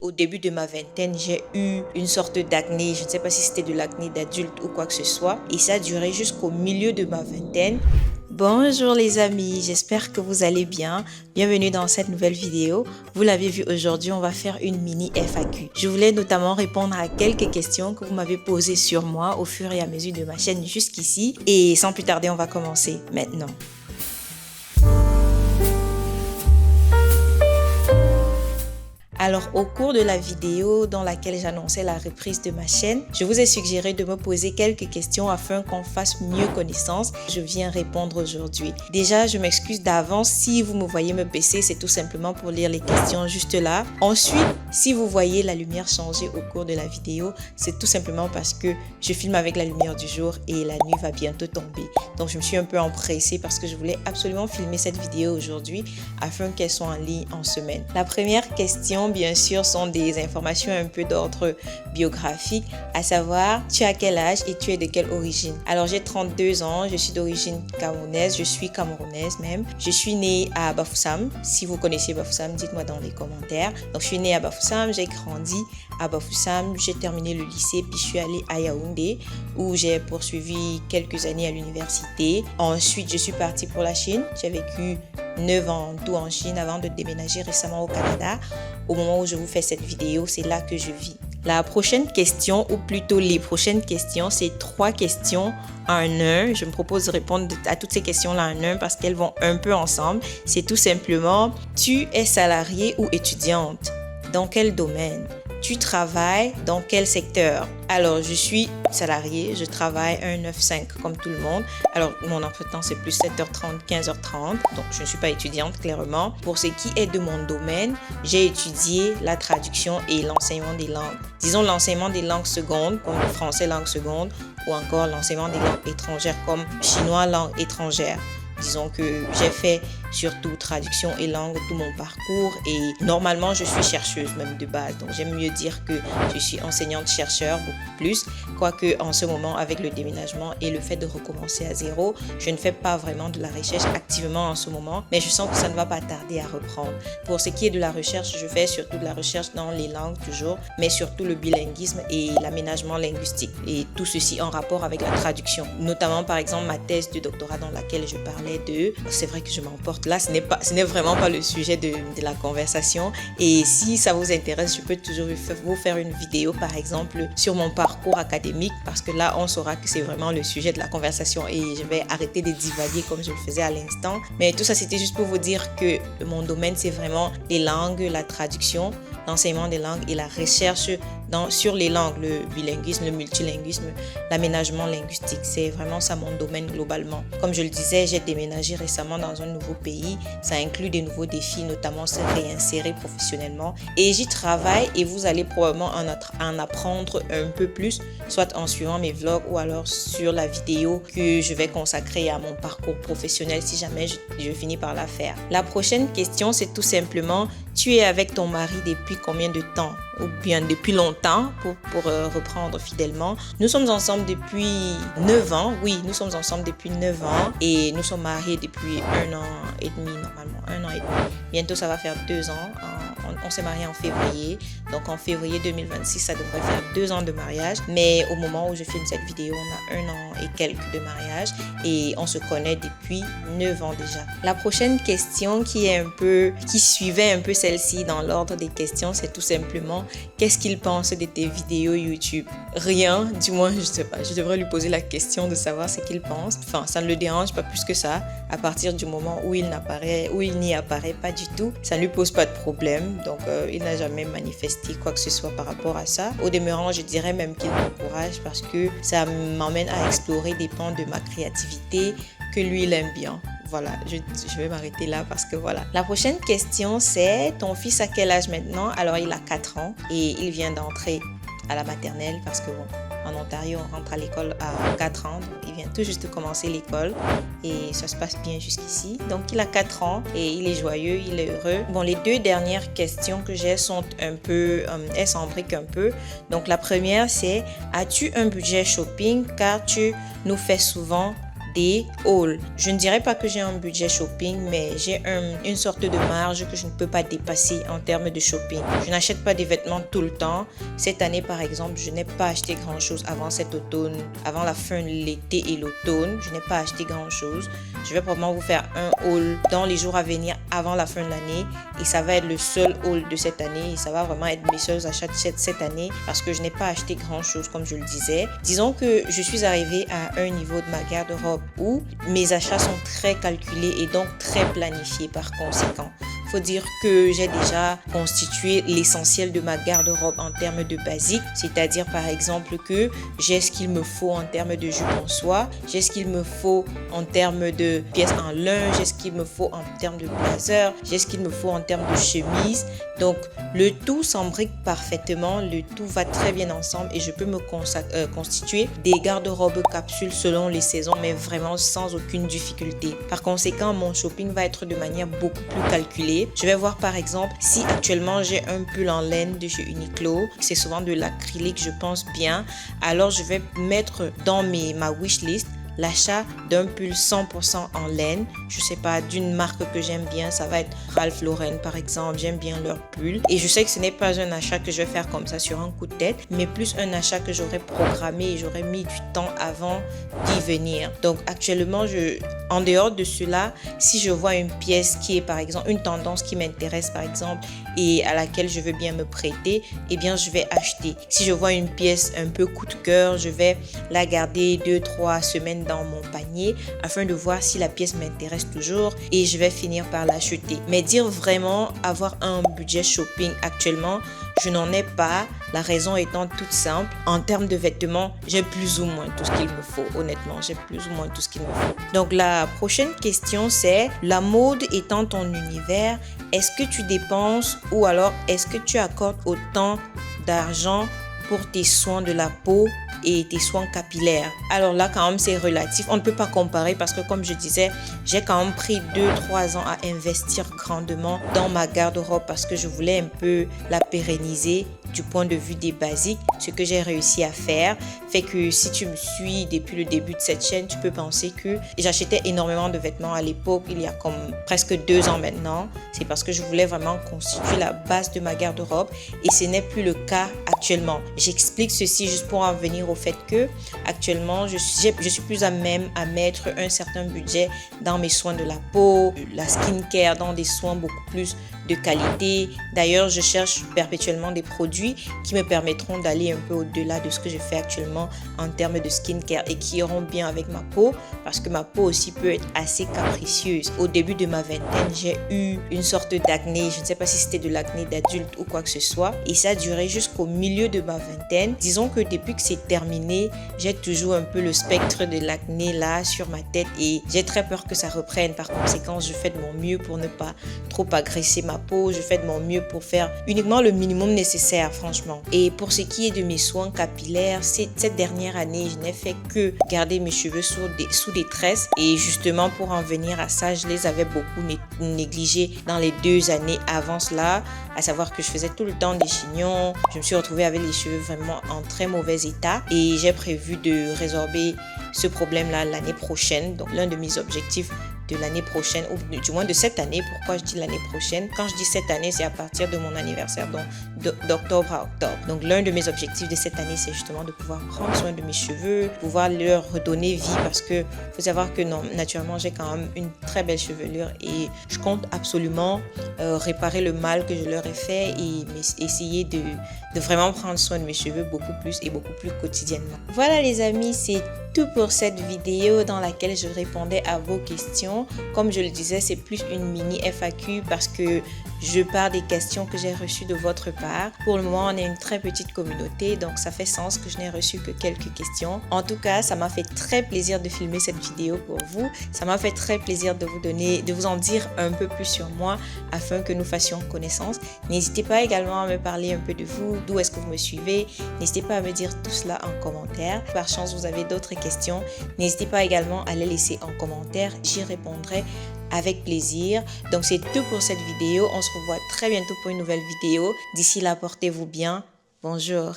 Au début de ma vingtaine, j'ai eu une sorte d'acné. Je ne sais pas si c'était de l'acné d'adulte ou quoi que ce soit. Et ça a duré jusqu'au milieu de ma vingtaine. Bonjour les amis, j'espère que vous allez bien. Bienvenue dans cette nouvelle vidéo. Vous l'avez vu aujourd'hui, on va faire une mini FAQ. Je voulais notamment répondre à quelques questions que vous m'avez posées sur moi au fur et à mesure de ma chaîne jusqu'ici. Et sans plus tarder, on va commencer maintenant. Alors, au cours de la vidéo dans laquelle j'annonçais la reprise de ma chaîne, je vous ai suggéré de me poser quelques questions afin qu'on fasse mieux connaissance. Je viens répondre aujourd'hui. Déjà, je m'excuse d'avance si vous me voyez me baisser, c'est tout simplement pour lire les questions juste là. Ensuite, si vous voyez la lumière changer au cours de la vidéo, c'est tout simplement parce que je filme avec la lumière du jour et la nuit va bientôt tomber. Donc, je me suis un peu empressée parce que je voulais absolument filmer cette vidéo aujourd'hui afin qu'elle soit en ligne en semaine. La première question, bien sûr, sont des informations un peu d'ordre biographique, à savoir, tu as quel âge et tu es de quelle origine? Alors, j'ai 32 ans, je suis d'origine camerounaise, je suis camerounaise même. Je suis née à Bafoussam. Si vous connaissez Bafoussam, dites-moi dans les commentaires. Donc, je suis née à Bafoussam, j'ai grandi à Bafoussam, j'ai terminé le lycée, puis je suis allée à Yaoundé, où j'ai poursuivi quelques années à l'université. Ensuite, je suis partie pour la Chine. J'ai vécu 9 ans tout en Chine avant de déménager récemment au Canada. Au moment où je vous fais cette vidéo, c'est là que je vis. La prochaine question, ou plutôt les prochaines questions, c'est 3 questions en un. Je me propose de répondre à toutes ces questions-là en un parce qu'elles vont un peu ensemble. C'est tout simplement, tu es salariée ou étudiante? Dans quel domaine? Tu travailles dans quel secteur? Alors, je suis salariée, je travaille un 9-5 comme tout le monde. Alors, mon emploi de temps, c'est plus 7h30, 15h30. Donc, je ne suis pas étudiante, clairement. Pour ce qui est de mon domaine, j'ai étudié la traduction et l'enseignement des langues. Disons l'enseignement des langues secondes, comme le français langue seconde, ou encore l'enseignement des langues étrangères, comme chinois langue étrangère. Disons que j'ai fait surtout traduction et langue tout mon parcours et normalement je suis chercheuse même de base, donc j'aime mieux dire que je suis enseignante-chercheur beaucoup plus, quoique en ce moment avec le déménagement et le fait de recommencer à zéro, je ne fais pas vraiment de la recherche activement en ce moment, mais je sens que ça ne va pas tarder à reprendre. Pour ce qui est de la recherche, je fais surtout de la recherche dans les langues toujours, mais surtout le bilinguisme et l'aménagement linguistique et tout ceci en rapport avec la traduction, notamment par exemple ma thèse de doctorat dans laquelle je parlais de, c'est vrai que je m'emporte là, ce n'est vraiment pas le sujet de la conversation et si ça vous intéresse, je peux toujours vous faire une vidéo par exemple sur mon parcours académique parce que là on saura que c'est vraiment le sujet de la conversation et je vais arrêter de divaguer comme je le faisais à l'instant, mais tout ça c'était juste pour vous dire que mon domaine c'est vraiment les langues, la traduction, l'enseignement des langues et la recherche sur les langues, le bilinguisme, le multilinguisme, l'aménagement linguistique. C'est vraiment ça mon domaine globalement. Comme je le disais, j'ai déménagé récemment dans un nouveau pays. Ça inclut des nouveaux défis, notamment se réinsérer professionnellement. Et j'y travaille et vous allez probablement en apprendre un peu plus, soit en suivant mes vlogs ou alors sur la vidéo que je vais consacrer à mon parcours professionnel si jamais je finis par la faire. La prochaine question, c'est tout simplement, tu es avec ton mari depuis combien de temps? Ou bien depuis longtemps, pour reprendre fidèlement. Nous sommes ensemble depuis 9 ans. Oui, nous sommes ensemble depuis 9 ans. Et nous sommes mariés depuis 1 an et demi, normalement. 1 an et demi. Bientôt, ça va faire 2 ans. On s'est mariés en février. Donc, en février 2026, ça devrait faire 2 ans de mariage. Mais au moment où je filme cette vidéo, on a 1 an et quelques de mariage. Et on se connaît depuis 9 ans déjà. La prochaine question qui suivait un peu celle-ci dans l'ordre des questions, c'est tout simplement, qu'est-ce qu'il pense de tes vidéos YouTube? Rien, du moins, je sais pas. Je devrais lui poser la question de savoir ce qu'il pense. Enfin, ça ne le dérange pas plus que ça. À partir du moment où il n'y apparaît pas du tout, ça ne lui pose pas de problème. Donc, il n'a jamais manifesté quoi que ce soit par rapport à ça. Au demeurant, je dirais même qu'il m'encourage parce que ça m'emmène à explorer des pans de ma créativité que lui, il aime bien. Voilà, je vais m'arrêter là parce que voilà. La prochaine question, c'est ton fils à quel âge maintenant? Alors, il a 4 ans et il vient d'entrer à la maternelle parce que bon, en Ontario, on rentre à l'école à 4 ans. Donc, il vient tout juste de commencer l'école et ça se passe bien jusqu'ici. Donc, il a 4 ans et il est joyeux, il est heureux. Bon, les 2 dernières questions que j'ai sont un peu, elles s'embriquent un peu. Donc, la première, c'est, as-tu un budget shopping car tu nous fais souvent des hauls. Je ne dirais pas que j'ai un budget shopping, mais j'ai une sorte de marge que je ne peux pas dépasser en termes de shopping. Je n'achète pas des vêtements tout le temps. Cette année, par exemple, je n'ai pas acheté grand-chose avant cet automne, avant la fin de l'été et l'automne. Je n'ai pas acheté grand-chose. Je vais probablement vous faire un haul dans les jours à venir avant la fin de l'année et ça va être le seul haul de cette année et ça va vraiment être mes seuls achats de cette année parce que je n'ai pas acheté grand-chose comme je le disais. Disons que je suis arrivée à un niveau de ma garde-robe où mes achats sont très calculés et donc très planifiés par conséquent. Faut dire que j'ai déjà constitué l'essentiel de ma garde-robe en termes de basique, c'est-à-dire par exemple que j'ai ce qu'il me faut en termes de jupe en soie, j'ai ce qu'il me faut en termes de pièces en lin, j'ai ce qu'il me faut en termes de blazer, j'ai ce qu'il me faut en termes de chemise. Donc le tout s'embrique parfaitement, le tout va très bien ensemble et je peux me constituer des garde-robes capsules selon les saisons, mais vraiment sans aucune difficulté. Par conséquent, mon shopping va être de manière beaucoup plus calculée. Je vais voir par exemple si actuellement j'ai un pull en laine de chez Uniqlo, c'est souvent de l'acrylique je pense bien, alors je vais mettre dans ma wishlist l'achat d'un pull 100% en laine, je sais pas, d'une marque que j'aime bien, ça va être Ralph Lauren par exemple, j'aime bien leur pull et je sais que ce n'est pas un achat que je vais faire comme ça sur un coup de tête, mais plus un achat que j'aurais programmé et j'aurais mis du temps avant d'y venir. Donc actuellement, en dehors de cela, si je vois une pièce qui est par exemple, une tendance qui m'intéresse par exemple et à laquelle je veux bien me prêter, eh bien je vais acheter. Si je vois une pièce un peu coup de cœur, je vais la garder 2-3 semaines dans mon panier afin de voir si la pièce m'intéresse toujours et je vais finir par l'acheter. Mais dire vraiment avoir un budget shopping actuellement, je n'en ai pas. La raison étant toute simple. En termes de vêtements, j'ai plus ou moins tout ce qu'il me faut. Honnêtement, j'ai plus ou moins tout ce qu'il me faut. Donc la prochaine question c'est, la mode étant ton univers, est-ce que tu dépenses ou alors est-ce que tu accordes autant d'argent pour tes soins de la peau et tes soins capillaires? Alors là quand même c'est relatif, on ne peut pas comparer parce que comme je disais, j'ai quand même pris 2-3 ans à investir grandement dans ma garde-robe parce que je voulais un peu la pérenniser du point de vue des basiques. Ce que j'ai réussi à faire fait que si tu me suis depuis le début de cette chaîne, tu peux penser que j'achetais énormément de vêtements à l'époque, il y a comme presque 2 ans maintenant. C'est parce que je voulais vraiment constituer la base de ma garde-robe et ce n'est plus le cas actuellement. J'explique ceci juste pour en venir au fait que actuellement je suis plus à même à mettre un certain budget dans mes soins de la peau, la skincare, dans des soins beaucoup plus de qualité. D'ailleurs, je cherche perpétuellement des produits qui me permettront d'aller un peu au-delà de ce que je fais actuellement en termes de skincare et qui iront bien avec ma peau parce que ma peau aussi peut être assez capricieuse. Au début de ma vingtaine, j'ai eu une sorte d'acné. Je ne sais pas si c'était de l'acné d'adulte ou quoi que ce soit et ça a duré jusqu'au milieu de ma vingtaine. Disons que depuis que c'est terminé, j'ai toujours un peu le spectre de l'acné là sur ma tête et j'ai très peur que ça reprenne. Par conséquent, je fais de mon mieux pour ne pas trop agresser ma peau. Je fais de mon mieux pour faire uniquement le minimum nécessaire, franchement. Et pour ce qui est de mes soins capillaires, cette dernière année, je n'ai fait que garder mes cheveux sous des tresses. Et justement, pour en venir à ça, je les avais beaucoup négligés dans les 2 années avant cela. À savoir que je faisais tout le temps des chignons. Je me suis retrouvée avec les cheveux vraiment en très mauvais état. Et j'ai prévu de résorber ce problème-là l'année prochaine. Donc, l'un de mes objectifs de l'année prochaine, ou du moins de cette année. Pourquoi je dis l'année prochaine? Quand je dis cette année, c'est à partir de mon anniversaire, donc d'octobre à octobre. Donc l'un de mes objectifs de cette année, c'est justement de pouvoir prendre soin de mes cheveux, pouvoir leur redonner vie parce que faut savoir que non, naturellement, j'ai quand même une très belle chevelure et je compte absolument réparer le mal que je leur ai fait et essayer de vraiment prendre soin de mes cheveux beaucoup plus et beaucoup plus quotidiennement. Voilà les amis, c'est tout pour cette vidéo dans laquelle je répondais à vos questions. Comme je le disais, c'est plus une mini FAQ parce que je pars des questions que j'ai reçues de votre part. Pour le moment, on est une très petite communauté, donc ça fait sens que je n'ai reçu que quelques questions. En tout cas, ça m'a fait très plaisir de filmer cette vidéo pour vous. Ça m'a fait très plaisir de vous en dire un peu plus sur moi afin que nous fassions connaissance. N'hésitez pas également à me parler un peu de vous, d'où est-ce que vous me suivez. N'hésitez pas à me dire tout cela en commentaire. Par chance, vous avez d'autres questions. N'hésitez pas également à les laisser en commentaire. J'y répondrai avec plaisir. Donc c'est tout pour cette vidéo. On se revoit très bientôt pour une nouvelle vidéo. D'ici là, portez-vous bien. Bonjour.